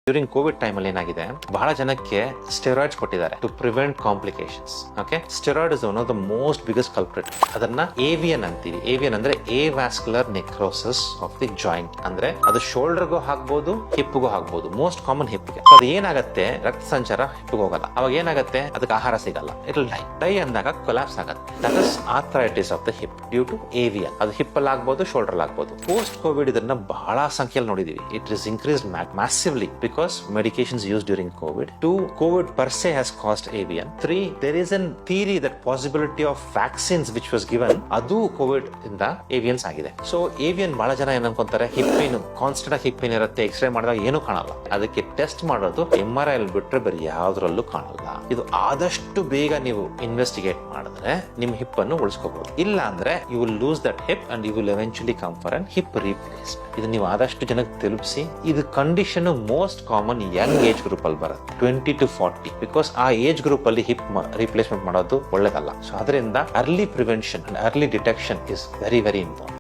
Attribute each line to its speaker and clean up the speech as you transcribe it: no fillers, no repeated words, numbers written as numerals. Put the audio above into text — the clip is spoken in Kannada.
Speaker 1: ಡ್ಯೂರಿಂಗ್ ಕೋವಿಡ್ ಟೈಮ್ ಅಲ್ಲಿ ಏನಾಗಿದೆ, ಬಹಳ ಜನಕ್ಕೆ ಸ್ಟೆರಾಯ್ಡ್ಸ್ ಕೊಟ್ಟಿದ್ದಾರೆ to prevent complications. Okay, steroid is one of the most biggest culprit. ಅದನ್ನ ಏವಿಯನ್ ಅಂತೀವಿ. ಏವಿಯನ್ ಅಂದ್ರೆ avascular necrosis of the joint. ಅಂದ್ರೆ ಅದು ಶೋಲ್ಡರ್ಗೂ ಹಾಕ್ಬಹುದು, ಹಿಪ್ಗೂ ಹಾಕ್ಬಹುದು. ಮೋಸ್ಟ್ ಕಾಮನ್ ಹಿಪ್ಗೆ. ಅದು ಏನಾಗುತ್ತೆ, ರಕ್ತ ಸಂಚಾರ ಹಿಪ್ಗೆ ಹೋಗಲ್ಲ. ಅವಾಗ ಏನಾಗುತ್ತೆ, ಅದಕ್ಕೆ ಆಹಾರ ಸಿಗಲ್ಲ. ಇಟ್ ವಿಲ್ ಡೈ ಅಂದಾಗ ಕೊಲಾಪ್ಸ್ ಆಗುತ್ತೆ. That is arthritis of the hip due to avian. ಅದು ಹಿಪ್ ಅಲ್ಲಿ ಆಗ್ಬಹುದು, ಶೋಲ್ಡರ್ ಆಗ್ಬಹುದು. ಪೋಸ್ಟ್ ಕೋವಿಡ್ ಇದನ್ನ ಬಹಳ ಸಂಖ್ಯೆಯಲ್ಲಿ ನೋಡಿದೀವಿ. It is increase massively because medications used during COVID. 2, COVID per se has caused avian. 3, there is a theory that possibility of vaccines which was given adu COVID ಇಂದ avians ಆಗಿದೆ. ಸೊ avian ಬಹಳ ಜನ ಏನ್ ಅನ್ಕೊಂತಾರೆ, ಹಿಪ್ ಪೇನ್ ಕಾನ್ಸ್ಟೆಂಟ್ ಆಗಿ ಹಿಪ್ ಪೇನ್ ಇರುತ್ತೆ, ಎಕ್ಸ್ರೇ ಮಾಡಿದಾಗ ಏನು ಕಾಣಲ್ಲ. ಅದಕ್ಕೆ ಟೆಸ್ಟ್ ಮಾಡೋದು MRI ಅಲ್ಲಿ ಬಿಟ್ರೆ ಬೇರೆ ಯಾವ್ದ್ರಲ್ಲೂ ಕಾಣಲ್ಲ. ಇದು ಆದಷ್ಟು ಬೇಗ ನೀವು ಇನ್ವೆಸ್ಟಿಗೇಟ್ ಮಾಡಿದ್ರೆ ನಿಮ್ ಹಿಪ್ ಅನ್ನು ಉಳಿಸ್ಕೋಬಹುದು. ಇಲ್ಲ ಅಂದ್ರೆ you will lose that hip and you will eventually come for an hip replacement. ಇದು ನೀವು ಆದಷ್ಟು ಜನಕ್ಕೆ ತಲುಪಿಸಿ. ಇದು condition most common young age group ಅಲ್ಲಿ ಬರುತ್ತೆ, 20 to 40. ಬಿಕಾಸ್ ಆ ಏಜ್ ಗ್ರೂಪ್ ಅಲ್ಲಿ ಹಿಪ್ ರಿಪ್ಲೇಸ್ಮೆಂಟ್ ಮಾಡೋದು ಒಳ್ಳೇದಲ್ಲ. ಸೊ ಅದರಿಂದ early prevention and early detection is very very important.